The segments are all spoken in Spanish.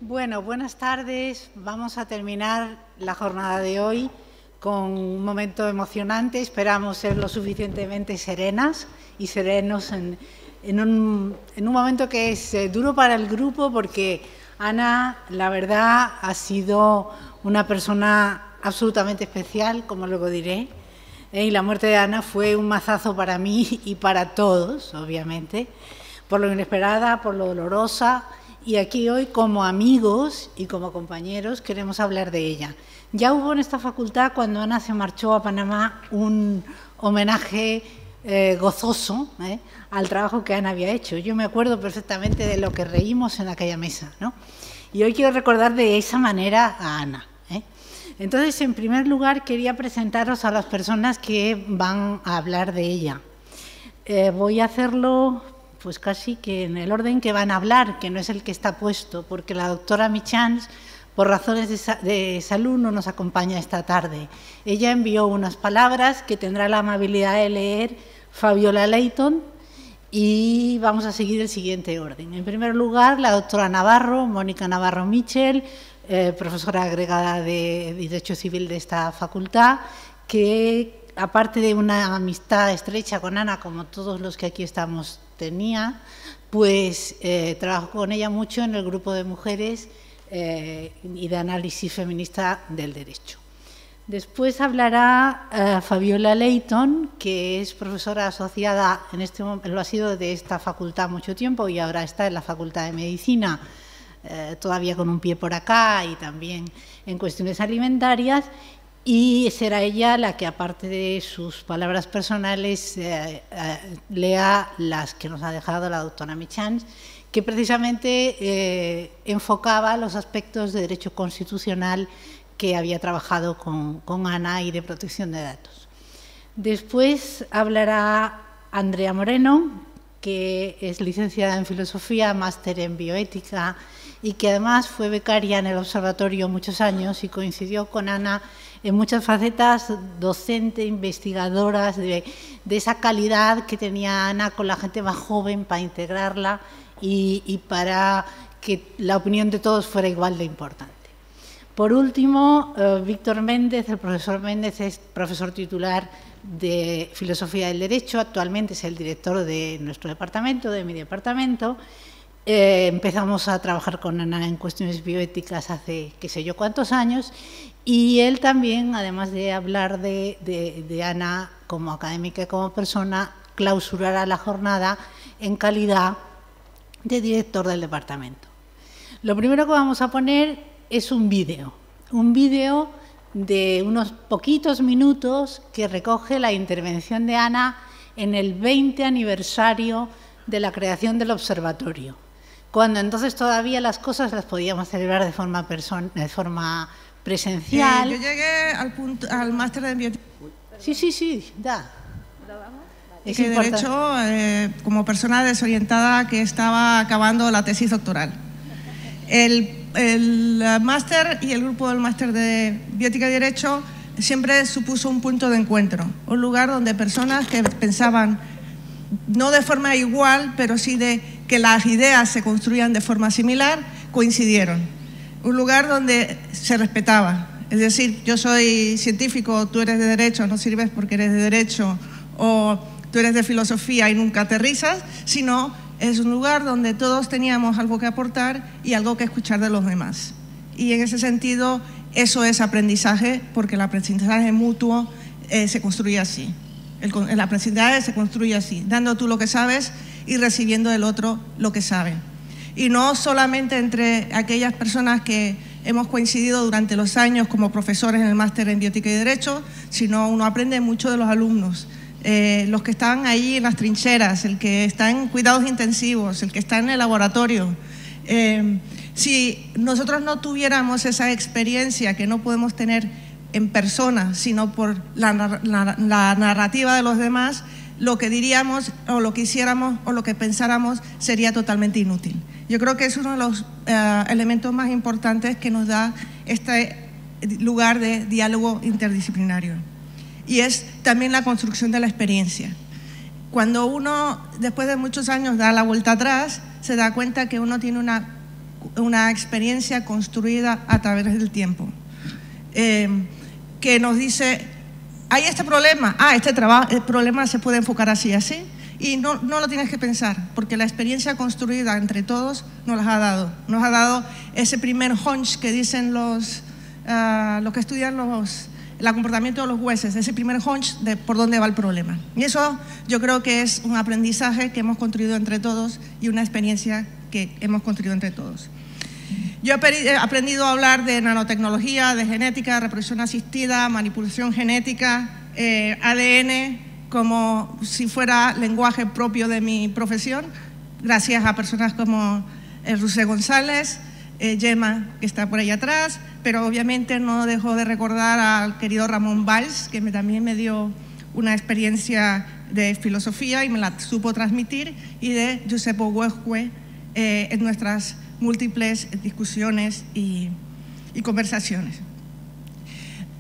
Bueno, buenas tardes. Vamos a terminar la jornada de hoy con un momento emocionante. Esperamos ser lo suficientemente serenas y serenos en un momento que es duro para el grupo, porque Ana, la verdad, ha sido una persona absolutamente especial, como luego diré. Y la muerte de Ana fue un mazazo para mí y para todos, obviamente, por lo inesperada, por lo dolorosa. Y aquí hoy, como amigos y como compañeros, queremos hablar de ella. Ya hubo en esta facultad, cuando Ana se marchó a Panamá, un homenaje gozoso al trabajo que Ana había hecho. Yo me acuerdo perfectamente de lo que reímos en aquella mesa, ¿no? Y hoy quiero recordar de esa manera a Ana. Entonces, en primer lugar, quería presentaros a las personas que van a hablar de ella. Voy a hacerlo pues casi que en el orden que van a hablar, que no es el que está puesto, porque la doctora Michans, por razones de salud, no nos acompaña esta tarde. Ella envió unas palabras que tendrá la amabilidad de leer Fabiola Leighton, y vamos a seguir el siguiente orden. En primer lugar, la doctora Navarro, Mónica Navarro Michel, profesora agregada de Derecho Civil de esta facultad, que aparte de una amistad estrecha con Ana, como todos los que aquí estamos tenía, pues trabajó con ella mucho en el grupo de mujeres y de análisis feminista del derecho. Después hablará Fabiola Leighton, que es profesora asociada, en este momento lo ha sido de esta facultad mucho tiempo y ahora está en la Facultad de Medicina, todavía con un pie por acá y también en cuestiones alimentarias. Y será ella la que, aparte de sus palabras personales, lea las que nos ha dejado la doctora Michans, que precisamente enfocaba los aspectos de derecho constitucional que había trabajado con Ana y de protección de datos. Después hablará Andrea Moreno, que es licenciada en Filosofía, máster en Bioética y que además fue becaria en el observatorio muchos años y coincidió con Ana en muchas facetas, docente, investigadoras, de esa calidad que tenía Ana con la gente más joven para integrarla y para que la opinión de todos fuera igual de importante. Por último, Víctor Méndez, el profesor Méndez es profesor titular de Filosofía del Derecho, actualmente es el director de nuestro departamento, de mi departamento. Empezamos a trabajar con Ana en cuestiones bioéticas hace qué sé yo cuántos años, y él también, además de hablar de Ana como académica y como persona, clausurará la jornada en calidad de director del departamento. Lo primero que vamos a poner es un vídeo de unos poquitos minutos que recoge la intervención de Ana en el 20 aniversario de la creación del observatorio, cuando entonces todavía las cosas las podíamos celebrar de forma presencial. Yo llegué al máster de bioética. Sí, da. Es que de hecho, como persona desorientada que estaba acabando la tesis doctoral. El máster y el grupo del máster de Bioética y Derecho siempre supuso un punto de encuentro, un lugar donde personas que pensaban no de forma igual, pero sí de que las ideas se construían de forma similar, coincidieron. Un lugar donde se respetaba, es decir, yo soy científico, tú eres de Derecho, no sirves porque eres de Derecho, o tú eres de Filosofía y nunca aterrizas, sino es un lugar donde todos teníamos algo que aportar y algo que escuchar de los demás. Y en ese sentido, eso es aprendizaje, porque el aprendizaje mutuo se construye así. El aprendizaje se construye así, dando tú lo que sabes y recibiendo del otro lo que sabe. Y no solamente entre aquellas personas que hemos coincidido durante los años como profesores en el máster en Bioética y Derecho, sino uno aprende mucho de los alumnos. Los que están ahí en las trincheras, el que está en cuidados intensivos, el que está en el laboratorio. Si nosotros no tuviéramos esa experiencia que no podemos tener en persona, sino por la narrativa de los demás, lo que diríamos o lo que hiciéramos o lo que pensáramos sería totalmente inútil. Yo creo que es uno de los elementos más importantes que nos da este lugar de diálogo interdisciplinario. Y es también la construcción de la experiencia. Cuando uno, después de muchos años, da la vuelta atrás, se da cuenta que uno tiene una una experiencia construida a través del tiempo, que nos dice, hay este problema, el problema se puede enfocar así, así, y no lo tienes que pensar, porque la experiencia construida entre todos nos ha dado ese primer hunch que dicen los que estudian el comportamiento de los jueces, ese primer hunch de por dónde va el problema. Y eso yo creo que es un aprendizaje que hemos construido entre todos y una experiencia que hemos construido entre todos. Yo he aprendido a hablar de nanotecnología, de genética, de reproducción asistida, manipulación genética, ADN, como si fuera lenguaje propio de mi profesión, gracias a personas como Rusé González, Gemma, que está por ahí atrás, pero obviamente no dejo de recordar al querido Ramón Valls, que también me dio una experiencia de filosofía y me la supo transmitir, y de Giuseppe Huesque en nuestras múltiples discusiones y conversaciones.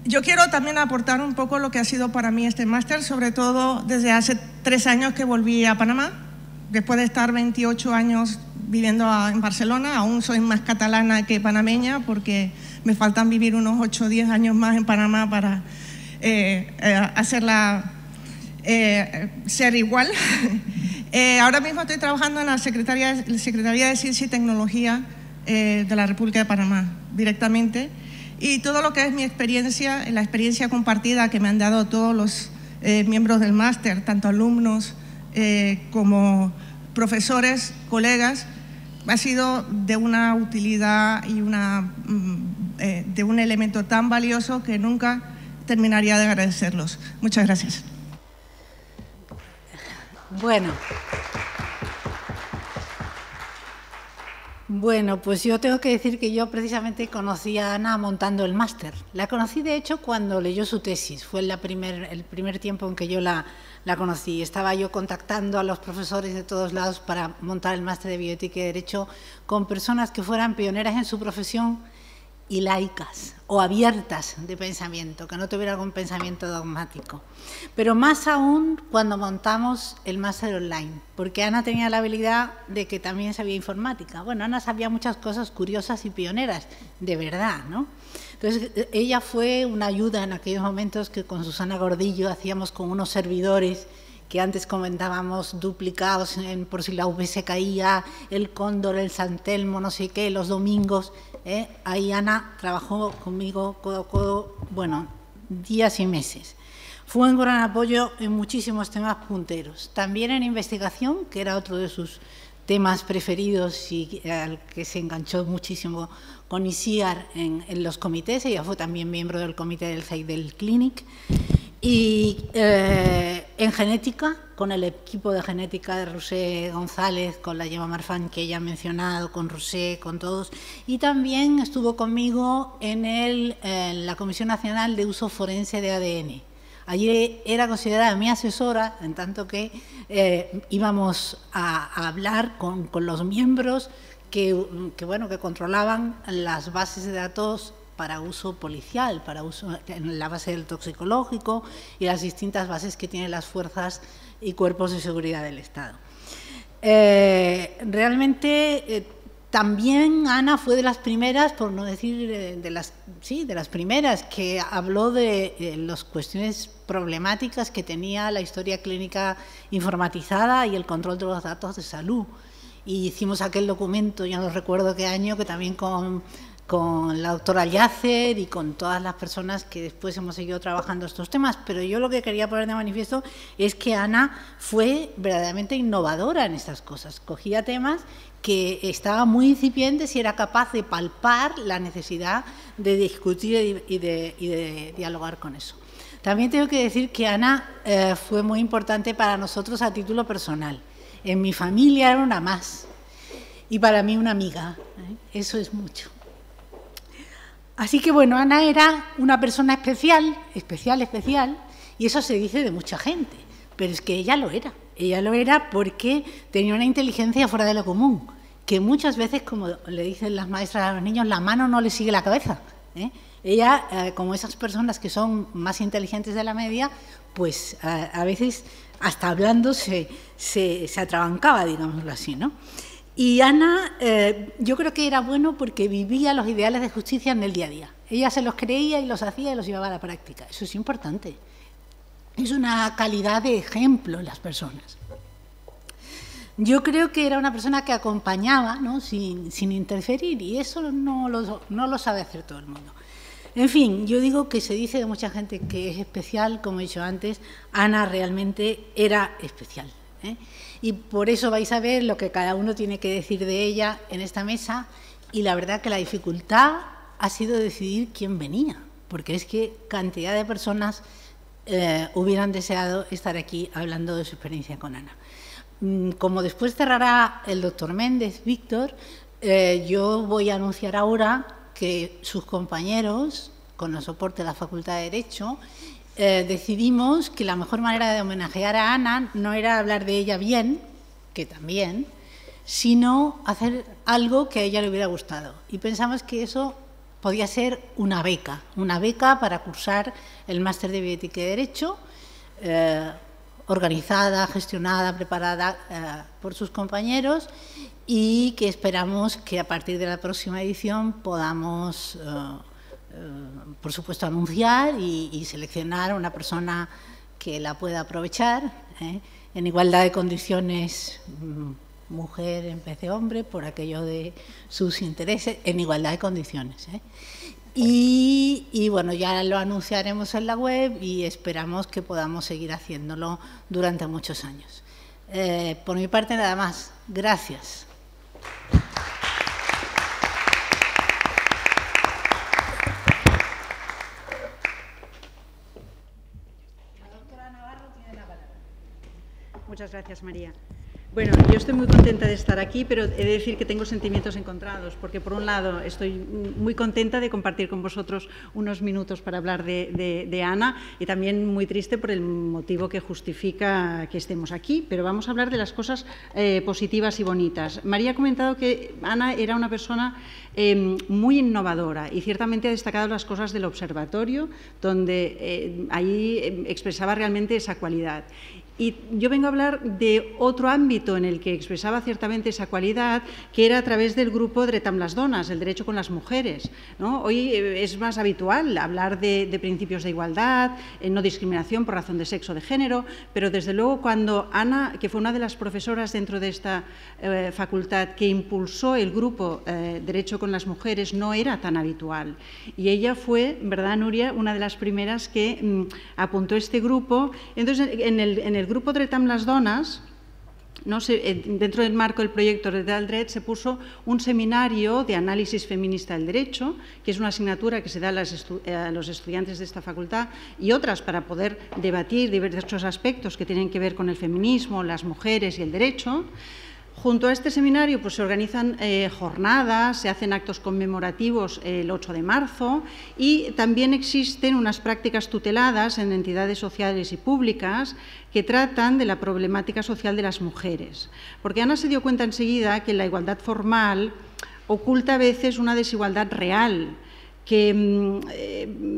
Yo quiero también aportar un poco lo que ha sido para mí este máster, sobre todo desde hace 3 años que volví a Panamá, después de estar 28 años viviendo en Barcelona. Aún soy más catalana que panameña porque me faltan vivir unos 8 o 10 años más en Panamá para hacerla ser igual. Ahora mismo estoy trabajando en la Secretaría de Ciencia y Tecnología de la República de Panamá directamente, y todo lo que es mi experiencia, la experiencia compartida que me han dado todos los miembros del máster, tanto alumnos como profesores, colegas, ha sido de una utilidad y de un elemento tan valioso que nunca terminaría de agradecerlos. Muchas gracias. Bueno, pues yo tengo que decir que yo precisamente conocí a Ana montando el máster. La conocí, de hecho, cuando leyó su tesis. Fue el primer tiempo en que yo la conocí. Estaba yo contactando a los profesores de todos lados para montar el máster de Bioética y Derecho con personas que fueran pioneras en su profesión y laicas o abiertas de pensamiento, que no tuvieran un pensamiento dogmático. Pero más aún cuando montamos el máster online, porque Ana tenía la habilidad de que también sabía informática. Bueno, Ana sabía muchas cosas curiosas y pioneras, de verdad, ¿no? Entonces, ella fue una ayuda en aquellos momentos que con Susana Gordillo hacíamos con unos servidores que antes comentábamos duplicados por si la V se caía, el Cóndor, el San Telmo, no sé qué, los domingos. Ahí Ana trabajó conmigo codo a codo, bueno, días y meses. Fue un gran apoyo en muchísimos temas punteros, también en investigación, que era otro de sus temas preferidos y al que se enganchó muchísimo con ICIAR en los comités. Ella fue también miembro del comité del Heidel Clinic. Y en genética, con el equipo de genética de Rusé González, con la Gemma Marfan que ella ha mencionado, con Rusé, con todos. Y también estuvo conmigo en la Comisión Nacional de Uso Forense de ADN. Allí era considerada mi asesora, en tanto que íbamos a hablar con los miembros que controlaban las bases de datos para uso policial, para uso en la base del toxicológico y las distintas bases que tienen las fuerzas y cuerpos de seguridad del Estado. Realmente también Ana fue de las primeras, por no decir de las primeras, que habló de las cuestiones problemáticas que tenía la historia clínica informatizada y el control de los datos de salud. Y hicimos aquel documento, ya no recuerdo qué año, que también con la doctora Yacer y con todas las personas que después hemos seguido trabajando estos temas. Pero yo lo que quería poner de manifiesto es que Ana fue verdaderamente innovadora en estas cosas. Cogía temas que estaban muy incipientes y era capaz de palpar la necesidad de discutir y de dialogar con eso. También tengo que decir que Ana fue muy importante para nosotros a título personal. En mi familia era una más y para mí una amiga. Eso es mucho. Así que, bueno, Ana era una persona especial, y eso se dice de mucha gente, pero es que ella lo era. Ella lo era porque tenía una inteligencia fuera de lo común, que muchas veces, como le dicen las maestras a los niños, la mano no le sigue la cabeza. Ella, como esas personas que son más inteligentes de la media, pues a veces, hasta hablando, se atrabancaba, digámoslo así, ¿no? Y Ana, yo creo que era bueno porque vivía los ideales de justicia en el día a día. Ella se los creía y los hacía y los llevaba a la práctica. Eso es importante. Es una calidad de ejemplo en las personas. Yo creo que era una persona que acompañaba, ¿no? sin interferir, y eso no lo sabe hacer todo el mundo. En fin, yo digo que se dice de mucha gente que es especial, como he dicho antes, Ana realmente era especial, ¿eh? Y por eso vais a ver lo que cada uno tiene que decir de ella en esta mesa, y la verdad que la dificultad ha sido decidir quién venía, porque es que cantidad de personas hubieran deseado estar aquí hablando de su experiencia con Ana. Como después cerrará el doctor Méndez, Víctor, yo voy a anunciar ahora que sus compañeros, con el soporte de la Facultad de Derecho, decidimos que la mejor manera de homenajear a Ana no era hablar de ella bien, que también, sino hacer algo que a ella le hubiera gustado. Y pensamos que eso podía ser una beca para cursar el máster de Bioética y Derecho, organizada, gestionada, preparada por sus compañeros, y que esperamos que a partir de la próxima edición podamos, por supuesto, anunciar y seleccionar a una persona que la pueda aprovechar, en igualdad de condiciones, mujer en vez de hombre, por aquello de sus intereses, en igualdad de condiciones. Y bueno, ya lo anunciaremos en la web y esperamos que podamos seguir haciéndolo durante muchos años. Por mi parte, nada más. Gracias. La doctora Navarro tiene la palabra. Muchas gracias, María. Bueno, yo estoy muy contenta de estar aquí, pero he de decir que tengo sentimientos encontrados, porque por un lado estoy muy contenta de compartir con vosotros unos minutos para hablar de Ana, y también muy triste por el motivo que justifica que estemos aquí, pero vamos a hablar de las cosas positivas y bonitas. María ha comentado que Ana era una persona muy innovadora y ciertamente ha destacado las cosas del observatorio, donde ahí expresaba realmente esa cualidad. Y yo vengo a hablar de otro ámbito en el que expresaba ciertamente esa cualidad, que era a través del grupo Dret amb les dones, el derecho con las mujeres, ¿no? Hoy es más habitual hablar de principios de igualdad, no discriminación por razón de sexo o de género, pero desde luego cuando Ana, que fue una de las profesoras dentro de esta facultad que impulsó el grupo Derecho con las mujeres, no era tan habitual. Y ella fue, ¿verdad, Núria?, una de las primeras que apuntó este grupo. Entonces, en el grupo Dret amb les dones, no sé, dentro del marco del proyecto Dret al Dret, se puso un seminario de análisis feminista del derecho, que es una asignatura que se da a los estudiantes de esta facultad, y otras para poder debatir diversos aspectos que tienen que ver con el feminismo, las mujeres y el derecho. Junto a este seminario pues, se organizan jornadas, se hacen actos conmemorativos el 8 de marzo y también existen unas prácticas tuteladas en entidades sociales y públicas que tratan de la problemática social de las mujeres. Porque Ana se dio cuenta enseguida que la igualdad formal oculta a veces una desigualdad real, que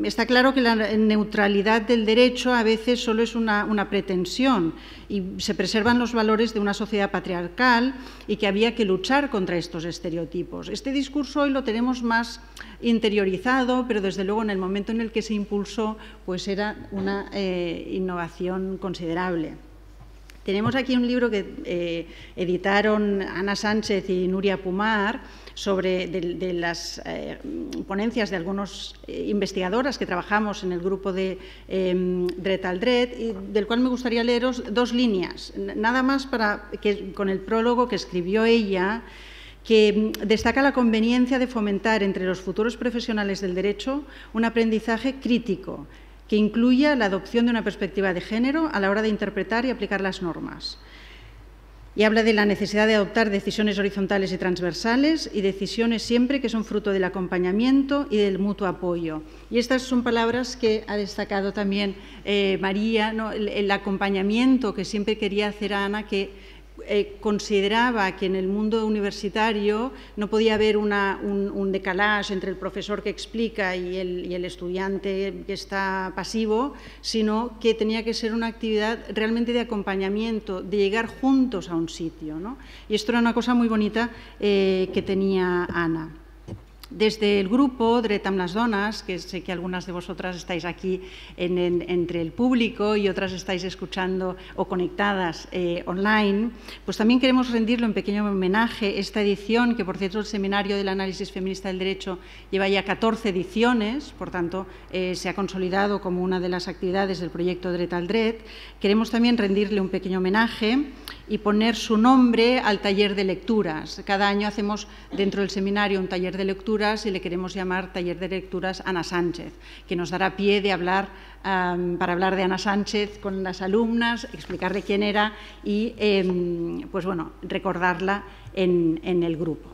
está claro que la neutralidad del derecho a veces solo es una pretensión y se preservan los valores de una sociedad patriarcal y que había que luchar contra estos estereotipos. Este discurso hoy lo tenemos más interiorizado, pero desde luego en el momento en el que se impulsó pues era una innovación considerable. Tenemos aquí un libro que editaron Ana Sánchez y Núria Pomar sobre de las ponencias de algunas investigadoras que trabajamos en el grupo de Dret al Dret, y del cual me gustaría leeros dos líneas, nada más con el prólogo que escribió ella, que destaca la conveniencia de fomentar entre los futuros profesionales del derecho un aprendizaje crítico que incluya la adopción de una perspectiva de género a la hora de interpretar y aplicar las normas. Y habla de la necesidad de adoptar decisiones horizontales y transversales y decisiones siempre que son fruto del acompañamiento y del mutuo apoyo. Y estas son palabras que ha destacado también María, ¿no? El acompañamiento que siempre quería hacer Ana, que consideraba que en el mundo universitario no podía haber un decalage entre el profesor que explica y el estudiante que está pasivo, sino que tenía que ser una actividad realmente de acompañamiento, de llegar juntos a un sitio, ¿no? Y esto era una cosa muy bonita que tenía Ana. Desde el grupo Dret amb les Dones, que sé que algunas de vosotras estáis aquí entre el público y otras estáis escuchando o conectadas online, pues también queremos rendirle un pequeño homenaje. Esta edición, que por cierto el Seminario del Análisis Feminista del Derecho lleva ya 14 ediciones, por tanto se ha consolidado como una de las actividades del proyecto Dret al Dret, queremos también rendirle un pequeño homenaje y poner su nombre al taller de lecturas. Cada año hacemos dentro del seminario un taller de lecturas y le queremos llamar Taller de Lecturas Ana Sánchez, que nos dará pie de hablar, para hablar de Ana Sánchez con las alumnas, explicarle quién era y pues bueno, recordarla en el grupo.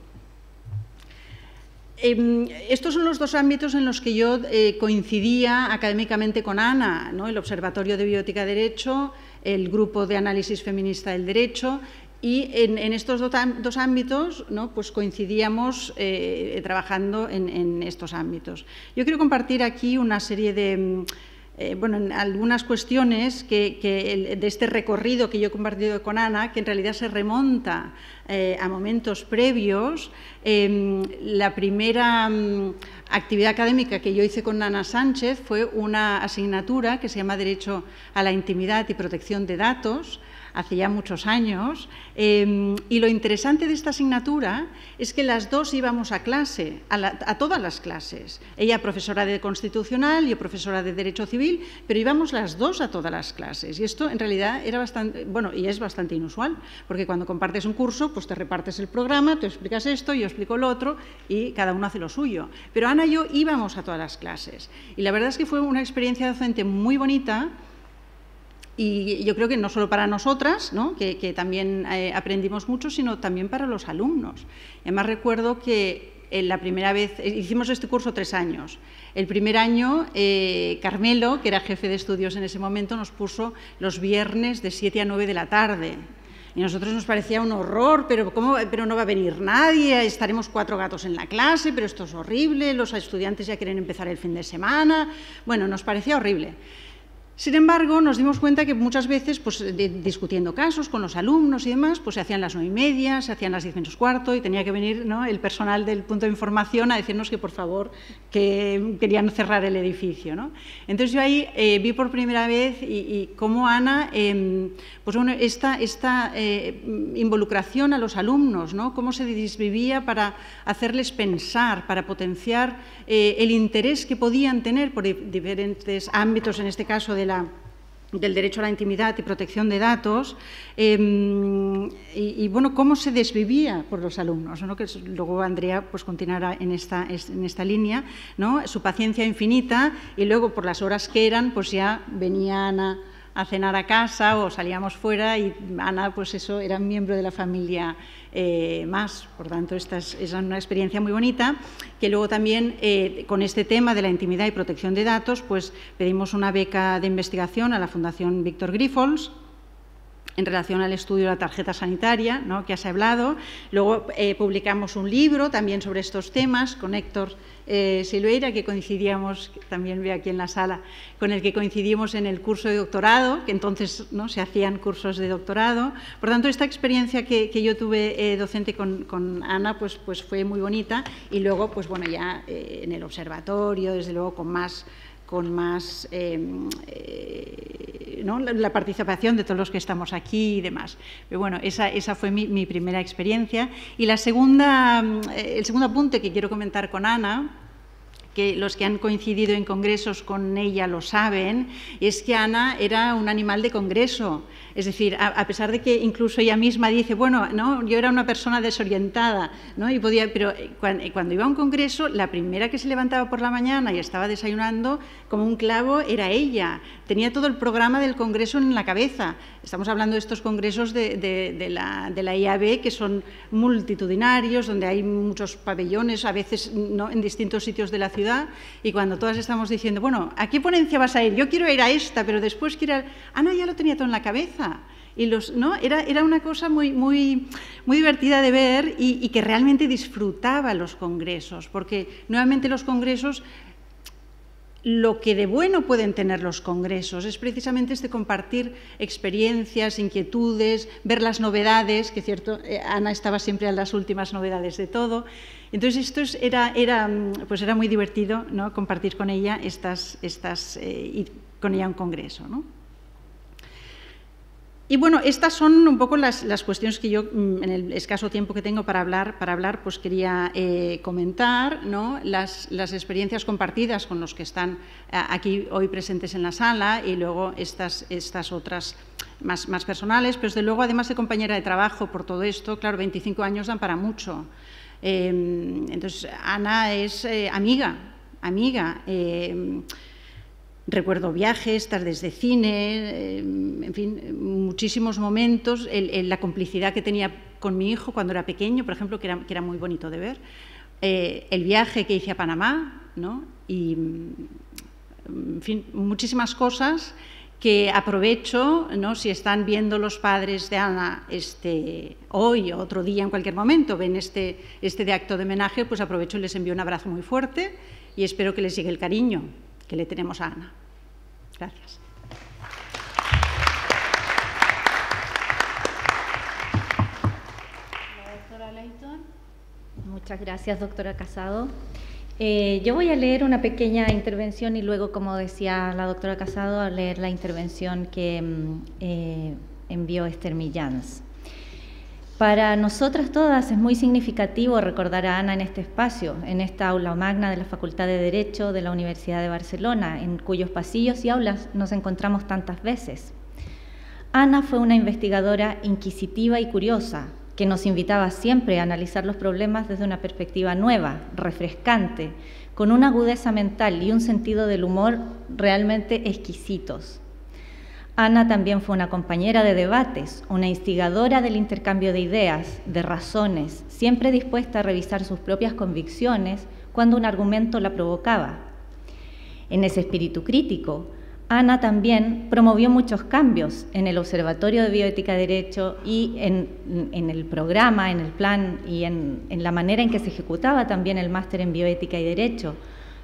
Estos son los dos ámbitos en los que yo coincidía académicamente con Ana, ¿no? El Observatorio de Bioética de Derecho, el Grupo de Análisis Feminista del Derecho, y en estos dos ámbitos, ¿no? Pues coincidíamos trabajando en estos ámbitos. Yo quiero compartir aquí una serie de algunas cuestiones de este recorrido que yo he compartido con Ana, que en realidad se remonta a momentos previos. La primera actividad académica que yo hice con Ana Sánchez fue una asignatura que se llama Derecho a la Intimidad y Protección de Datos, hace ya muchos años, y lo interesante de esta asignatura es que las dos íbamos a clase, a todas las clases. Ella profesora de Constitucional, yo profesora de Derecho Civil, pero íbamos las dos a todas las clases. Y esto en realidad era bastante, bueno, y es bastante inusual, porque cuando compartes un curso, pues te repartes el programa, tú explicas esto, yo explico lo otro, y cada uno hace lo suyo. Pero Ana y yo íbamos a todas las clases. Y la verdad es que fue una experiencia docente muy bonita. Y yo creo que no solo para nosotras, ¿no? que también aprendimos mucho, sino también para los alumnos. Además, recuerdo que la primera vez, hicimos este curso 3 años. El primer año, Carmelo, que era jefe de estudios en ese momento, nos puso los viernes de 7 a 9 de la tarde. Y a nosotros nos parecía un horror, pero no va a venir nadie, estaremos 4 gatos en la clase, pero esto es horrible, los estudiantes ya quieren empezar el fin de semana. Bueno, nos parecía horrible. Sin embargo, nos dimos cuenta que muchas veces, pues, discutiendo casos con los alumnos y demás, pues se hacían las 9:30, se hacían las 10 menos cuarto y tenía que venir, ¿no?, el personal del punto de información a decirnos que, por favor, que querían cerrar el edificio, ¿no? Entonces, yo ahí vi por primera vez y cómo Ana, pues bueno, esta involucración a los alumnos, ¿no?, cómo se desvivía para hacerles pensar, para potenciar el interés que podían tener por diferentes ámbitos, en este caso del derecho a la intimidad y protección de datos, y bueno, cómo se desvivía por los alumnos, ¿no? Que luego Andrea pues continuará en esta línea, ¿no? Su paciencia infinita, y luego por las horas que eran, pues ya venía Ana a cenar a casa o salíamos fuera y Ana, pues eso, era miembro de la familia más. Por tanto, esta es una experiencia muy bonita, que luego también con este tema de la intimidad y protección de datos, pues pedimos una beca de investigación a la Fundación Víctor Grífols en relación al estudio de la tarjeta sanitaria, ¿no?, que has hablado. Luego publicamos un libro también sobre estos temas con Héctor Silveira, que coincidíamos, también ve aquí en la sala, con el que coincidimos en el curso de doctorado, que entonces, ¿no?, se hacían cursos de doctorado. Por tanto, esta experiencia que yo tuve docente con Ana, pues fue muy bonita. Y luego, pues bueno, ya en el observatorio, desde luego con más ¿no?, la participación de todos los que estamos aquí y demás. Pero bueno, esa fue mi primera experiencia. Y el segundo apunte que quiero comentar con Ana, que los que han coincidido en congresos con ella lo saben, es que Ana era un animal de congreso. Es decir, a pesar de que incluso ella misma dice, bueno, no, yo era una persona desorientada, ¿no?, pero cuando iba a un congreso, la primera que se levantaba por la mañana y estaba desayunando como un clavo era ella. Tenía todo el programa del congreso en la cabeza. Estamos hablando de estos congresos de la IAB, que son multitudinarios, donde hay muchos pabellones, a veces, ¿no?, en distintos sitios de la ciudad, y cuando todas estamos diciendo, bueno, ¿a qué ponencia vas a ir? Yo quiero ir a esta, pero después quiero ir a... Ana ya lo tenía todo en la cabeza. ¿no? Era una cosa muy divertida de ver y que realmente disfrutaba los congresos, porque nuevamente los congresos, lo que de bueno pueden tener los congresos es precisamente compartir experiencias, inquietudes, ver las novedades, que cierto, Ana estaba siempre a las últimas novedades de todo. Entonces esto era muy divertido, ¿no? Compartir con ella ir con ella a un congreso, ¿no? Y bueno, estas son un poco las cuestiones que yo, en el escaso tiempo que tengo para hablar, pues quería comentar, ¿no? Las experiencias compartidas con los que están aquí hoy presentes en la sala y luego estas otras más personales, pero desde luego, además de compañera de trabajo por todo esto, claro, 25 años dan para mucho. Entonces, Ana es amiga. Recuerdo viajes, tardes de cine, en fin, muchísimos momentos, la complicidad que tenía con mi hijo cuando era pequeño, por ejemplo, que era muy bonito de ver, el viaje que hice a Panamá, ¿no? Y, en fin, muchísimas cosas que aprovecho, ¿no? Si están viendo los padres de Ana hoy o otro día, en cualquier momento, ven este de acto de homenaje, pues aprovecho y les envío un abrazo muy fuerte y espero que les llegue el cariño que le tenemos a Ana. Gracias. La doctora Leighton. Muchas gracias, doctora Casado. Yo voy a leer una pequeña intervención y luego, como decía la doctora Casado, a leer la intervención que envió Esther Millans. Para nosotras todas es muy significativo recordar a Ana en este espacio, en esta aula magna de la Facultad de Derecho de la Universidad de Barcelona, en cuyos pasillos y aulas nos encontramos tantas veces. Ana fue una investigadora inquisitiva y curiosa, que nos invitaba siempre a analizar los problemas desde una perspectiva nueva, refrescante, con una agudeza mental y un sentido del humor realmente exquisitos. Ana también fue una compañera de debates, una instigadora del intercambio de ideas, de razones, siempre dispuesta a revisar sus propias convicciones cuando un argumento la provocaba. En ese espíritu crítico, Ana también promovió muchos cambios en el Observatorio de Bioética y Derecho y en el programa, en el plan y en la manera en que se ejecutaba también el máster en Bioética y Derecho,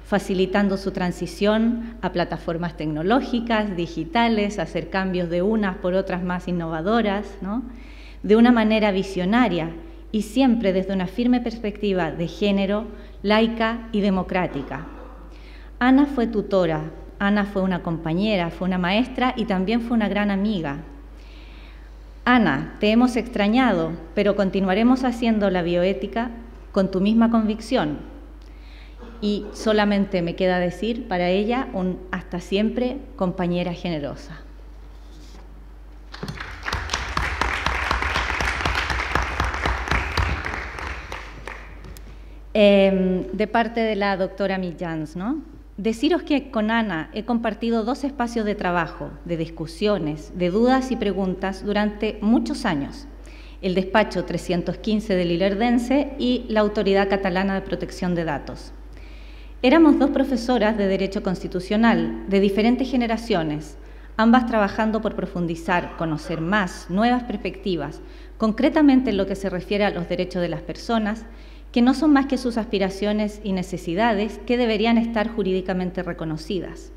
facilitando su transición a plataformas tecnológicas, digitales, hacer cambios de unas por otras más innovadoras, ¿no? De una manera visionaria y siempre desde una firme perspectiva de género, laica y democrática. Ana fue tutora, Ana fue una compañera, fue una maestra y también fue una gran amiga. Ana, te hemos extrañado, pero continuaremos haciendo la bioética con tu misma convicción. Y solamente me queda decir para ella un hasta siempre, compañera generosa. De parte de la doctora Millans, ¿no? Deciros que con Ana he compartido 2 espacios de trabajo, de discusiones, de dudas y preguntas durante muchos años. El despacho 315 del Ilerdense y la Autoridad Catalana de Protección de Datos. Éramos 2 profesoras de Derecho Constitucional de diferentes generaciones, ambas trabajando por profundizar, conocer más, nuevas perspectivas, concretamente en lo que se refiere a los derechos de las personas, que no son más que sus aspiraciones y necesidades que deberían estar jurídicamente reconocidas.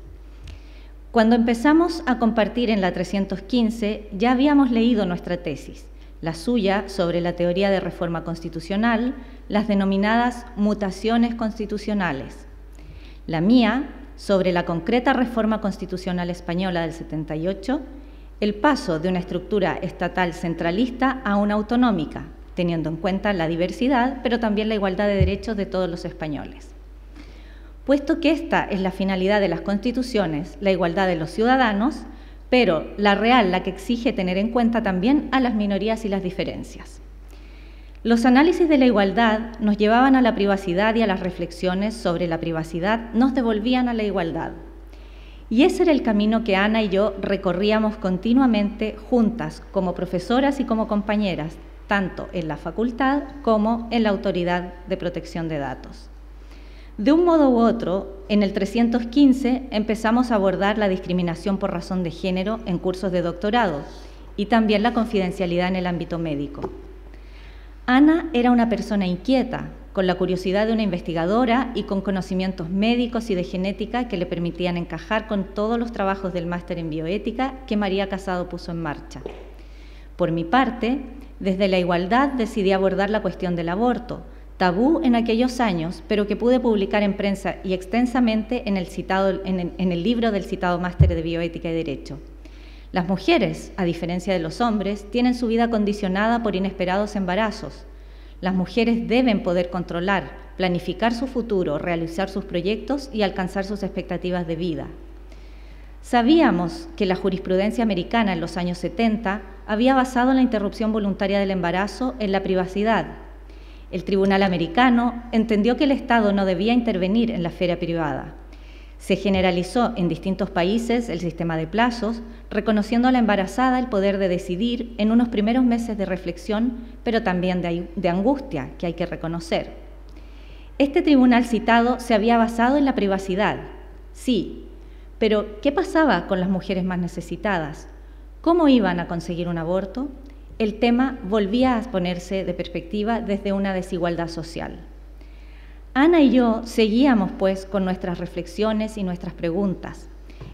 Cuando empezamos a compartir en la 315, ya habíamos leído nuestra tesis, la suya sobre la teoría de reforma constitucional, las denominadas mutaciones constitucionales. La mía, sobre la concreta reforma constitucional española del 78, el paso de una estructura estatal centralista a una autonómica, teniendo en cuenta la diversidad, pero también la igualdad de derechos de todos los españoles. Puesto que esta es la finalidad de las constituciones, la igualdad de los ciudadanos, pero la real, la que exige tener en cuenta también a las minorías y las diferencias. Los análisis de la igualdad nos llevaban a la privacidad y a las reflexiones sobre la privacidad nos devolvían a la igualdad. Y ese era el camino que Ana y yo recorríamos continuamente juntas, como profesoras y como compañeras, tanto en la facultad como en la Autoridad de Protección de Datos. De un modo u otro, en el 315 empezamos a abordar la discriminación por razón de género en cursos de doctorado y también la confidencialidad en el ámbito médico. Ana era una persona inquieta, con la curiosidad de una investigadora y con conocimientos médicos y de genética que le permitían encajar con todos los trabajos del máster en bioética que María Casado puso en marcha. Por mi parte, desde la igualdad decidí abordar la cuestión del aborto, tabú en aquellos años, pero que pude publicar en prensa y extensamente en el libro del citado máster de bioética y derecho. Las mujeres, a diferencia de los hombres, tienen su vida condicionada por inesperados embarazos. Las mujeres deben poder controlar, planificar su futuro, realizar sus proyectos y alcanzar sus expectativas de vida. Sabíamos que la jurisprudencia americana en los años 70 había basado la interrupción voluntaria del embarazo en la privacidad. El tribunal americano entendió que el Estado no debía intervenir en la esfera privada. Se generalizó en distintos países el sistema de plazos, reconociendo a la embarazada el poder de decidir en unos primeros meses de reflexión, pero también de angustia, que hay que reconocer. Este tribunal citado se había basado en la privacidad, sí, pero ¿qué pasaba con las mujeres más necesitadas? ¿Cómo iban a conseguir un aborto? El tema volvía a ponerse de perspectiva desde una desigualdad social. Ana y yo seguíamos, pues, con nuestras reflexiones y nuestras preguntas,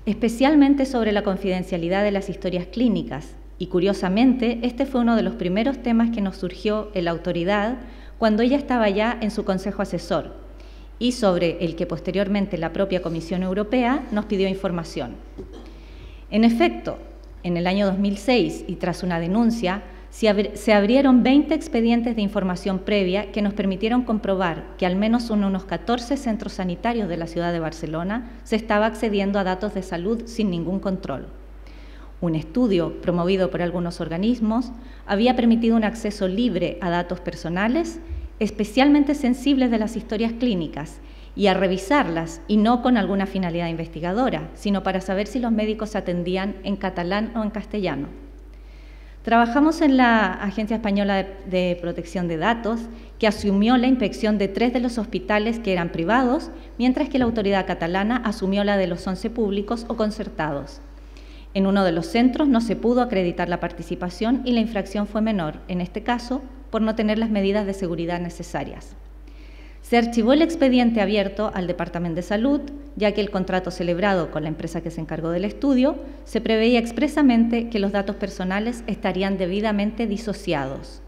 especialmente sobre la confidencialidad de las historias clínicas, y curiosamente, este fue uno de los primeros temas que nos surgió en la autoridad cuando ella estaba ya en su consejo asesor, y sobre el que posteriormente la propia Comisión Europea nos pidió información. En efecto, en el año 2006, y tras una denuncia, se abrieron 20 expedientes de información previa que nos permitieron comprobar que al menos en unos 14 centros sanitarios de la ciudad de Barcelona se estaba accediendo a datos de salud sin ningún control. Un estudio promovido por algunos organismos había permitido un acceso libre a datos personales, especialmente sensibles de las historias clínicas, y a revisarlas, y no con alguna finalidad investigadora, sino para saber si los médicos se atendían en catalán o en castellano. Trabajamos en la Agencia Española de Protección de Datos, que asumió la inspección de 3 de los hospitales que eran privados, mientras que la autoridad catalana asumió la de los 11 públicos o concertados. En uno de los centros no se pudo acreditar la participación y la infracción fue menor, en este caso, por no tener las medidas de seguridad necesarias. Se archivó el expediente abierto al Departamento de Salud, ya que el contrato celebrado con la empresa que se encargó del estudio se preveía expresamente que los datos personales estarían debidamente disociados.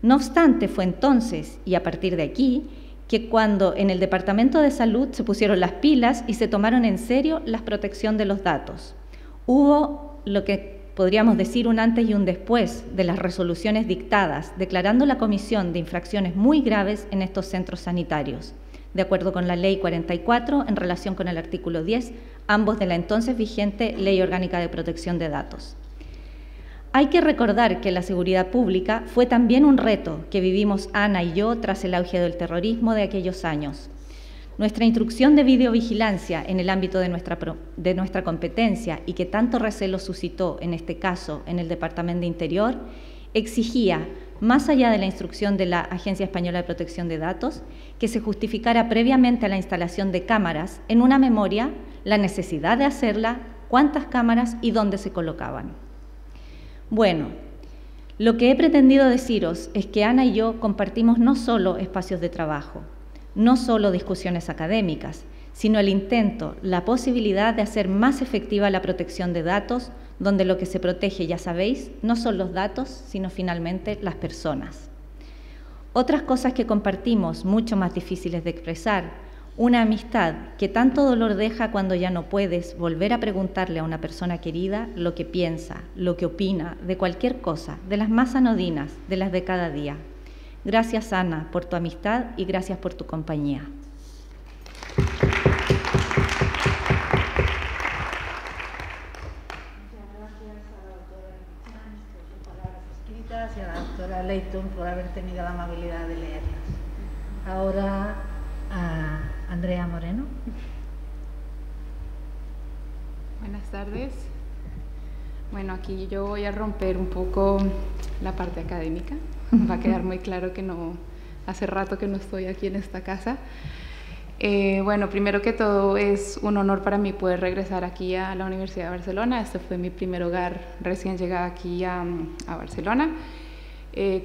No obstante, fue entonces, y a partir de aquí, que cuando en el Departamento de Salud se pusieron las pilas y se tomaron en serio la protección de los datos. Hubo lo que podríamos decir un antes y un después de las resoluciones dictadas, declarando la comisión de infracciones muy graves en estos centros sanitarios, de acuerdo con la Ley 44 en relación con el artículo 10, ambos de la entonces vigente Ley Orgánica de Protección de Datos. Hay que recordar que la seguridad pública fue también un reto que vivimos Ana y yo tras el auge del terrorismo de aquellos años. Nuestra instrucción de videovigilancia en el ámbito de nuestra competencia y que tanto recelo suscitó, en este caso, en el Departamento de Interior, exigía, más allá de la instrucción de la Agencia Española de Protección de Datos, que se justificara previamente a la instalación de cámaras en una memoria la necesidad de hacerla, cuántas cámaras y dónde se colocaban. Bueno, lo que he pretendido deciros es que Ana y yo compartimos no solo espacios de trabajo, no solo discusiones académicas, sino el intento, la posibilidad de hacer más efectiva la protección de datos, donde lo que se protege, ya sabéis, no son los datos, sino finalmente las personas. Otras cosas que compartimos, mucho más difíciles de expresar, una amistad que tanto dolor deja cuando ya no puedes volver a preguntarle a una persona querida lo que piensa, lo que opina, de cualquier cosa, de las más anodinas, de las de cada día. Gracias, Ana, por tu amistad y gracias por tu compañía. Muchas gracias a la doctora Sanz por sus palabras escritas y a la doctora Leighton por haber tenido la amabilidad de leerlas. Ahora a Andrea Moreno. Buenas tardes. Bueno, aquí yo voy a romper un poco la parte académica. Va a quedar muy claro que no, hace rato que no estoy aquí en esta casa. Bueno, primero que todo es un honor para mí poder regresar aquí a la Universidad de Barcelona. Este fue mi primer hogar recién llegada aquí a Barcelona.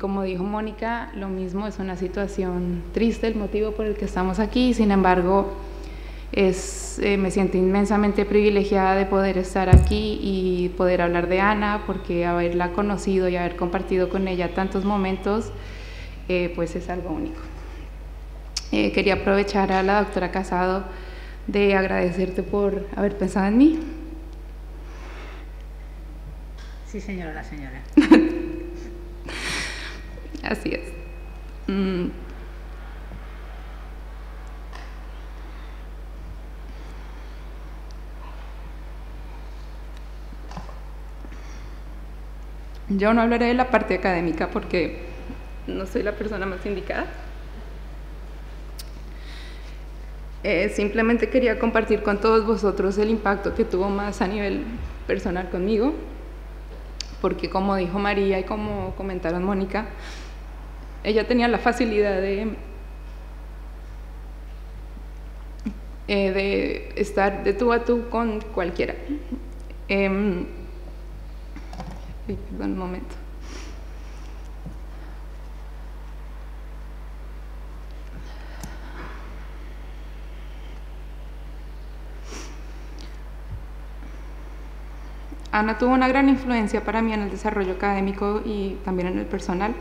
Como dijo Mónica, lo mismo, es una situación triste el motivo por el que estamos aquí. Sin embargo, me siento inmensamente privilegiada de poder estar aquí y poder hablar de Ana, porque haberla conocido y haber compartido con ella tantos momentos, pues es algo único. Quería aprovechar a la doctora Casado de agradecerte por haber pensado en mí. Sí, señora, la señora. Así es. Yo no hablaré de la parte académica porque no soy la persona más indicada. Simplemente quería compartir con todos vosotros el impacto que tuvo más a nivel personal conmigo, porque como dijo María y como comentaron Mónica, ella tenía la facilidad de estar de tú a tú con cualquiera. Perdón un momento. Ana tuvo una gran influencia para mí en el desarrollo académico y también en el personal.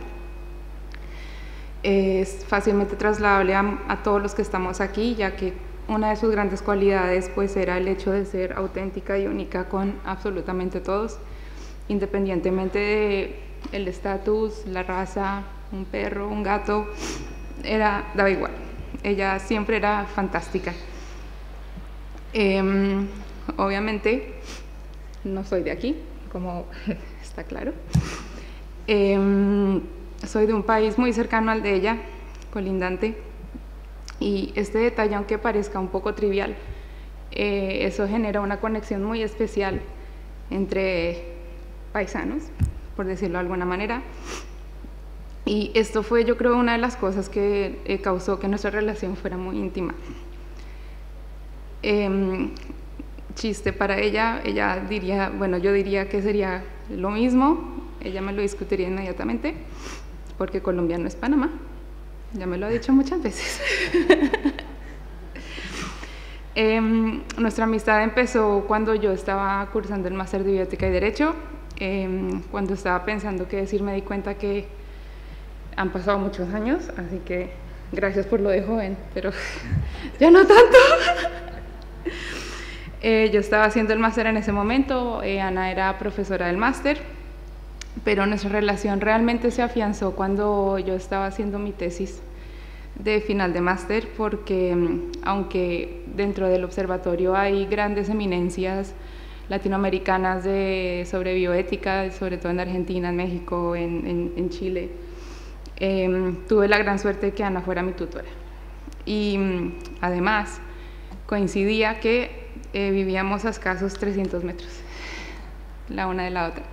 Es fácilmente trasladable a todos los que estamos aquí, ya que una de sus grandes cualidades pues era el hecho de ser auténtica y única con absolutamente todos, independientemente del estatus, la raza, un perro, un gato, daba igual. Ella siempre era fantástica. Obviamente no soy de aquí, como está claro. Soy de un país muy cercano al de ella, colindante, y este detalle, aunque parezca un poco trivial, eso genera una conexión muy especial entre paisanos, por decirlo de alguna manera, y esto fue, yo creo, una de las cosas que causó que nuestra relación fuera muy íntima. Chiste para ella diría, bueno, yo diría que sería lo mismo, ella me lo discutiría inmediatamente, porque Colombia no es Panamá, ya me lo ha dicho muchas veces. Nuestra amistad empezó cuando yo estaba cursando el máster de Bioética y Derecho. Cuando estaba pensando qué decir, me di cuenta que han pasado muchos años, así que gracias por lo de joven, pero ya no tanto. Yo estaba haciendo el máster en ese momento, Ana era profesora del máster, pero nuestra relación realmente se afianzó cuando yo estaba haciendo mi tesis de final de máster, porque aunque dentro del observatorio hay grandes eminencias latinoamericanas sobre bioética, sobre todo en Argentina, en México, en Chile, tuve la gran suerte de que Ana fuera mi tutora. Y además coincidía que vivíamos a escasos 300 metros, la una de la otra.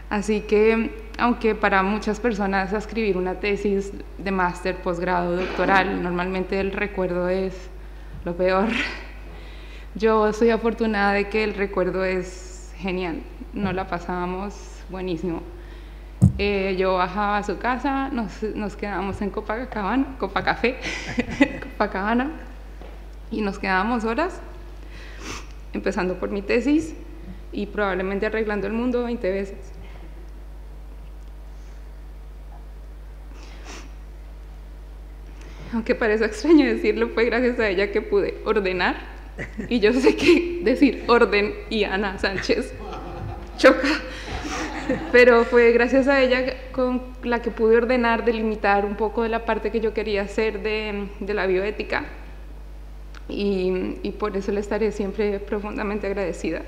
Así que, aunque para muchas personas escribir una tesis de máster, posgrado, doctoral, normalmente el recuerdo es lo peor, yo soy afortunada de que el recuerdo es genial, nos la pasábamos buenísimo. Yo bajaba a su casa, nos quedábamos en Copacabana, y nos quedábamos horas, empezando por mi tesis y probablemente arreglando el mundo 20 veces. Aunque parece extraño decirlo, fue gracias a ella que pude ordenar, y yo sé que decir orden y Ana Sánchez choca, pero fue gracias a ella con la que pude ordenar, delimitar un poco de la parte que yo quería hacer de la bioética, y por eso le estaré siempre profundamente agradecida.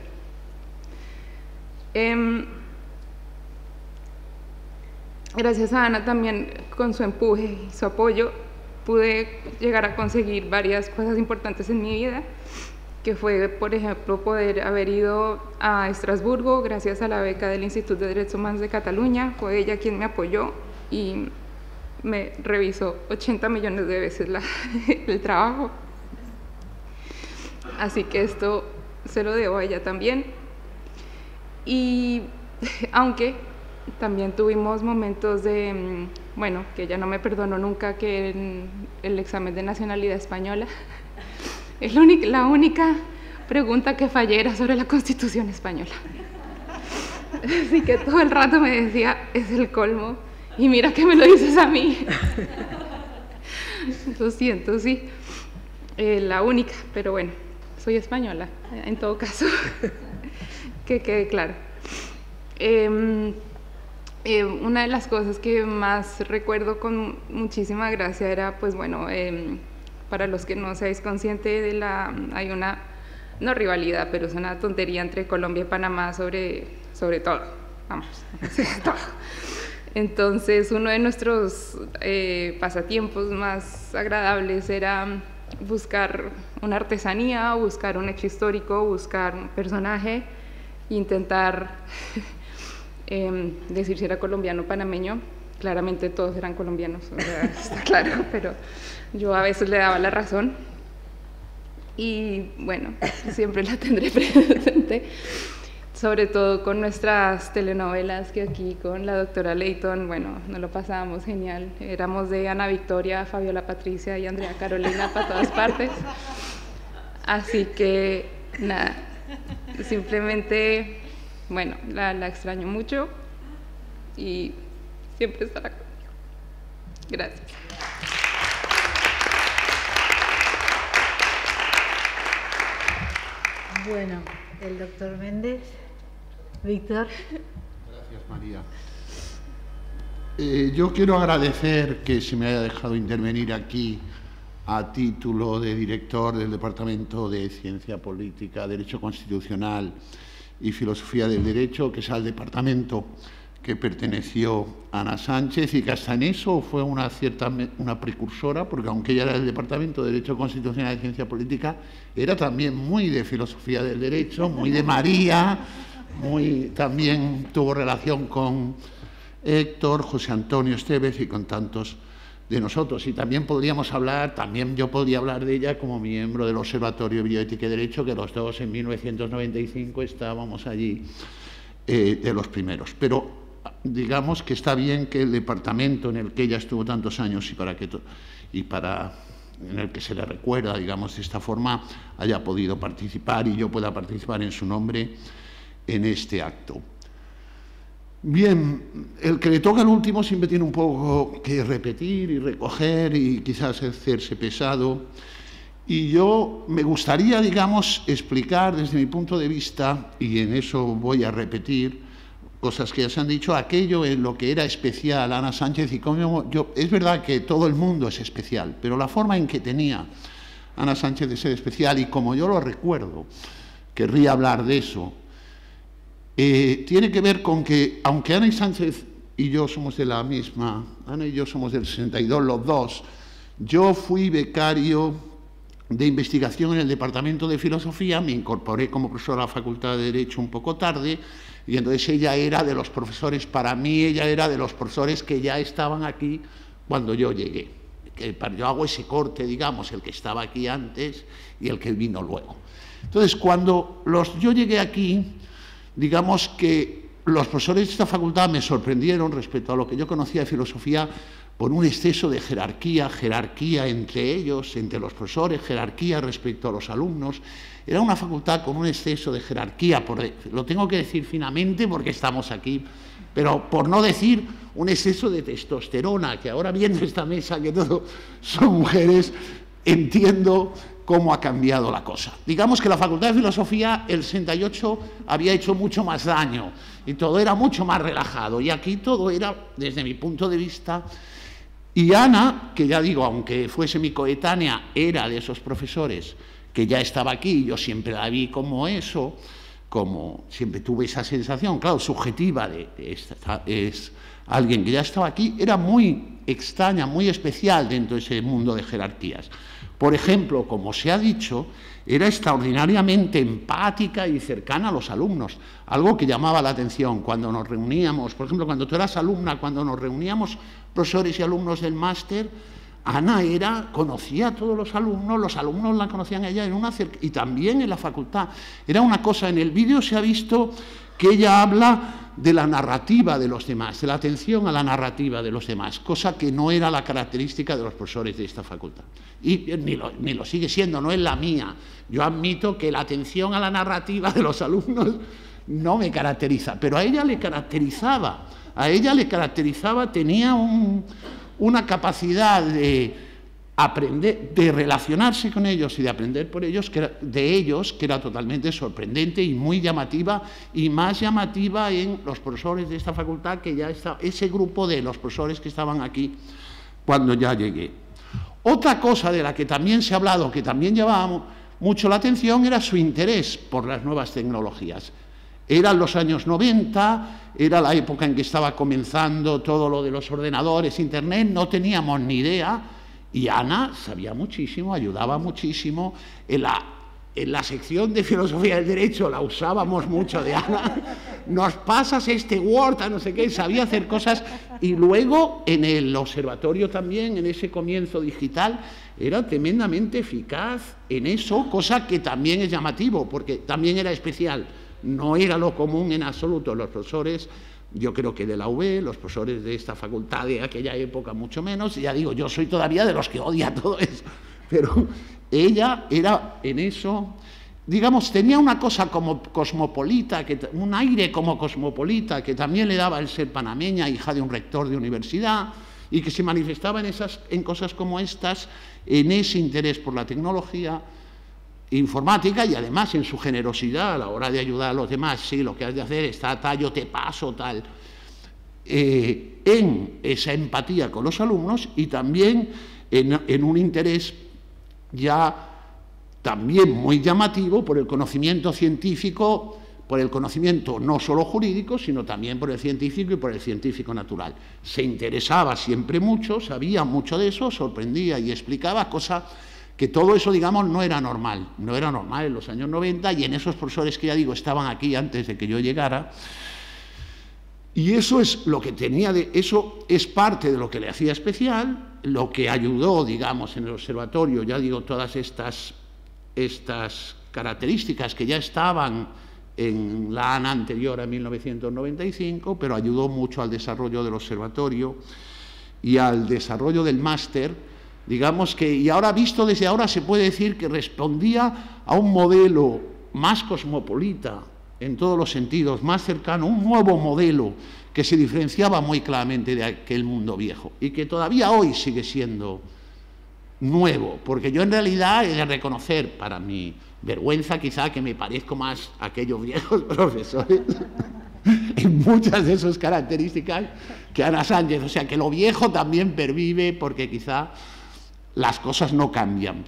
Gracias a Ana también, con su empuje y su apoyo, pude llegar a conseguir varias cosas importantes en mi vida, que fue, por ejemplo, poder haber ido a Estrasburgo gracias a la beca del Instituto de Derechos Humanos de Cataluña. Fue ella quien me apoyó y me revisó 80 millones de veces el trabajo. así que esto se lo debo a ella también. Y aunque también tuvimos momentos de, bueno, que ella no me perdonó nunca, que en el examen de nacionalidad española, la única pregunta que fallé era sobre la Constitución española. Así que todo el rato me decía, es el colmo, y mira que me lo dices a mí. Lo siento, sí, la única, pero bueno, soy española, en todo caso, que quede claro. Una de las cosas que más recuerdo con muchísima gracia era, pues bueno, para los que no seáis conscientes de hay una, no rivalidad, pero es una tontería entre Colombia y Panamá sobre todo, vamos, todo. Entonces, uno de nuestros pasatiempos más agradables era buscar una artesanía, buscar un hecho histórico, buscar un personaje, intentar decir si era colombiano o panameño. Claramente todos eran colombianos, o sea, está claro, pero yo a veces le daba la razón y bueno, siempre la tendré presente, sobre todo con nuestras telenovelas, que aquí con la doctora Leighton, bueno, nos lo pasábamos genial, éramos de Ana Victoria, Fabiola Patricia y Andrea Carolina para todas partes, así que nada, simplemente, bueno, la extraño mucho y siempre estará conmigo. Gracias. Bueno, el doctor Méndez. Víctor. Gracias, María. Yo quiero agradecer que se me haya dejado intervenir aquí a título de director del Departamento de Ciencia Política, Derecho Constitucional y Filosofía del Derecho, que es al departamento que perteneció a Ana Sánchez y que hasta en eso fue una precursora, porque aunque ella era del Departamento de Derecho Constitucional y Ciencia Política, era también muy de Filosofía del Derecho, muy de María, también tuvo relación con Héctor, José Antonio Esteves y con tantos de nosotros. Y también yo podría hablar de ella como miembro del Observatorio de Bioética y Derecho, que los dos en 1995 estábamos allí de los primeros. Pero digamos que está bien que el departamento en el que ella estuvo tantos años en el que se le recuerda, digamos, de esta forma, haya podido participar y yo pueda participar en su nombre en este acto. Bien, el que le toca el último siempre tiene un poco que repetir y recoger y quizás hacerse pesado. Y yo me gustaría, digamos, explicar desde mi punto de vista, y en eso voy a repetir cosas que ya se han dicho, aquello en lo que era especial Ana Sánchez y cómo es verdad que todo el mundo es especial, pero la forma en que tenía Ana Sánchez de ser especial y como yo lo recuerdo, querría hablar de eso, tiene que ver con que, aunque Ana Sánchez y yo somos de la misma, Ana y yo somos del 62 los dos, yo fui becario de investigación en el Departamento de Filosofía, me incorporé como profesor a la Facultad de Derecho un poco tarde, y entonces ella era de los profesores, para mí ella era de los profesores que ya estaban aquí cuando yo llegué. Yo hago ese corte, digamos, el que estaba aquí antes y el que vino luego. Entonces, cuando yo llegué aquí, digamos que los profesores de esta facultad me sorprendieron respecto a lo que yo conocía de filosofía por un exceso de jerarquía entre ellos, entre los profesores, jerarquía respecto a los alumnos. Era una facultad con un exceso de jerarquía, lo tengo que decir finamente porque estamos aquí, pero por no decir un exceso de testosterona, que ahora viendo esta mesa que todo son mujeres, entiendo cómo ha cambiado la cosa. Digamos que la Facultad de Filosofía, el 68, había hecho mucho más daño y todo era mucho más relajado. Y aquí todo era, desde mi punto de vista, y Ana, que ya digo, aunque fuese mi coetánea, era de esos profesores que ya estaba aquí, yo siempre la vi como eso, como siempre tuve esa sensación, claro, subjetiva, es alguien que ya estaba aquí, era muy extraña, muy especial dentro de ese mundo de jerarquías. Por ejemplo, como se ha dicho, era extraordinariamente empática y cercana a los alumnos, algo que llamaba la atención cuando nos reuníamos, por ejemplo, cuando tú eras alumna, cuando nos reuníamos profesores y alumnos del máster, Ana conocía a todos los alumnos la conocían a ella y también en la facultad. Era una cosa, en el vídeo se ha visto que ella habla de la narrativa de los demás, de la atención a la narrativa de los demás, cosa que no era la característica de los profesores de esta facultad. Y ni lo sigue siendo, no es la mía. Yo admito que la atención a la narrativa de los alumnos no me caracteriza, pero a ella le caracterizaba. Tenía una capacidad de aprender, de relacionarse con ellos y de aprender de ellos, que era totalmente sorprendente y muy llamativa, y más llamativa en los profesores de esta facultad, que ya está, ese grupo de los profesores que estaban aquí cuando ya llegué. Otra cosa de la que también se ha hablado, que también llamaba mucho la atención, era su interés por las nuevas tecnologías. Eran los años 90, era la época en que estaba comenzando todo lo de los ordenadores, Internet, no teníamos ni idea, y Ana sabía muchísimo, ayudaba muchísimo. En la sección de Filosofía del Derecho la usábamos mucho de Ana, nos pasas este Word, no sé qué, sabía hacer cosas, y luego en el observatorio también, en ese comienzo digital, era tremendamente eficaz en eso, cosa que también es llamativo, porque también era especial. No era lo común en absoluto. Los profesores, yo creo que de la UB, los profesores de esta facultad de aquella época mucho menos, y ya digo, yo soy todavía de los que odia todo eso, pero ella era en eso, digamos, tenía una cosa como cosmopolita, un aire como cosmopolita, que también le daba el ser panameña, hija de un rector de universidad, y que se manifestaba en cosas como estas, en ese interés por la tecnología informática, y además en su generosidad a la hora de ayudar a los demás. Sí, lo que has de hacer está tal, yo te paso tal, en esa empatía con los alumnos, y también en un interés ya también muy llamativo por el conocimiento científico, por el conocimiento no solo jurídico, sino también por el científico y por el científico natural. Se interesaba siempre mucho, sabía mucho de eso, sorprendía y explicaba cosas que todo eso, digamos, no era normal en los años 90, y en esos profesores que ya digo estaban aquí antes de que yo llegara, y eso es lo que tenía, eso es parte de lo que le hacía especial, lo que ayudó, digamos, en el observatorio, ya digo, todas estas características que ya estaban en la ANA anterior a 1995, pero ayudó mucho al desarrollo del observatorio y al desarrollo del máster. Digamos que, y ahora visto desde ahora, se puede decir que respondía a un modelo más cosmopolita, en todos los sentidos, más cercano, un nuevo modelo que se diferenciaba muy claramente de aquel mundo viejo, y que todavía hoy sigue siendo nuevo, porque yo en realidad he de reconocer, para mi vergüenza quizá, que me parezco más a aquellos viejos profesores en muchas de sus características que Ana Sánchez, o sea que lo viejo también pervive, porque quizá las cosas no cambian,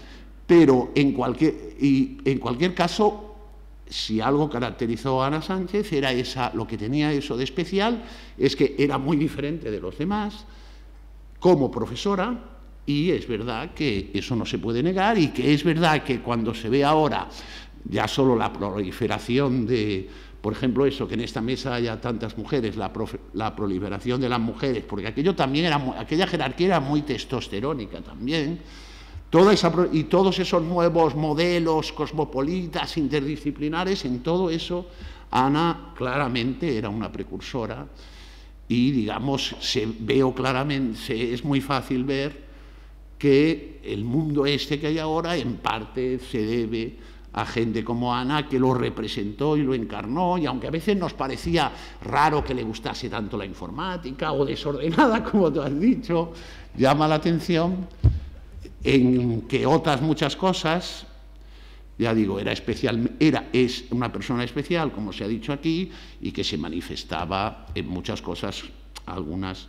pero en cualquier caso, si algo caracterizó a Ana Sánchez, era lo que tenía eso de especial, es que era muy diferente de los demás como profesora, y es verdad que eso no se puede negar, y que es verdad que cuando se ve ahora ya solo la proliferación de, por ejemplo, eso, que en esta mesa haya tantas mujeres, la proliferación de las mujeres, porque aquello también aquella jerarquía era muy testosterónica también, y todos esos nuevos modelos cosmopolitas, interdisciplinares, en todo eso Ana claramente era una precursora, y digamos, veo claramente, es muy fácil ver que el mundo que hay ahora en parte se debe a gente como Ana, que lo representó y lo encarnó, y aunque a veces nos parecía raro que le gustase tanto la informática o desordenada, como tú has dicho, llama la atención en que otras muchas cosas, ya digo, es una persona especial, como se ha dicho aquí, y que se manifestaba en muchas cosas, algunas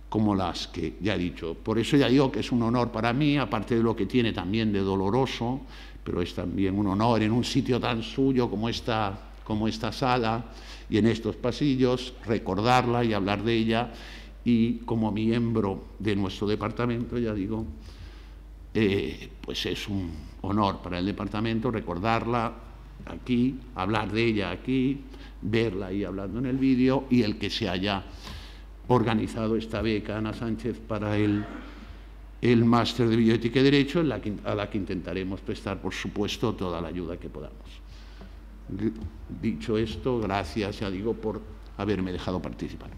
como las que ya he dicho. Por eso ya digo que es un honor para mí, aparte de lo que tiene también de doloroso, pero es también un honor en un sitio tan suyo como esta sala y en estos pasillos, recordarla y hablar de ella, y como miembro de nuestro departamento, ya digo, pues es un honor para el departamento recordarla aquí, hablar de ella aquí, verla ahí hablando en el vídeo, y el que se haya organizado esta beca Ana Sánchez para el el máster de Bioética y Derecho, a la que intentaremos prestar, por supuesto, toda la ayuda que podamos. Dicho esto, gracias, ya digo, por haberme dejado participar.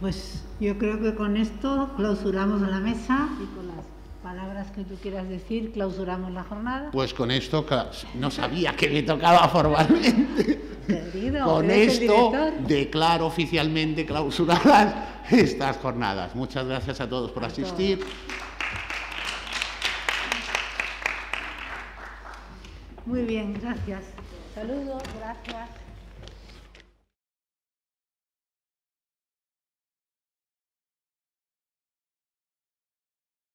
Pues yo creo que con esto clausuramos la mesa y con las palabras que tú quieras decir clausuramos la jornada. Pues con esto, no sabía que me tocaba formalmente. Querido, Con esto declaro oficialmente clausuradas estas jornadas. Muchas gracias a todos por asistir. Muy bien, gracias. Saludos, gracias.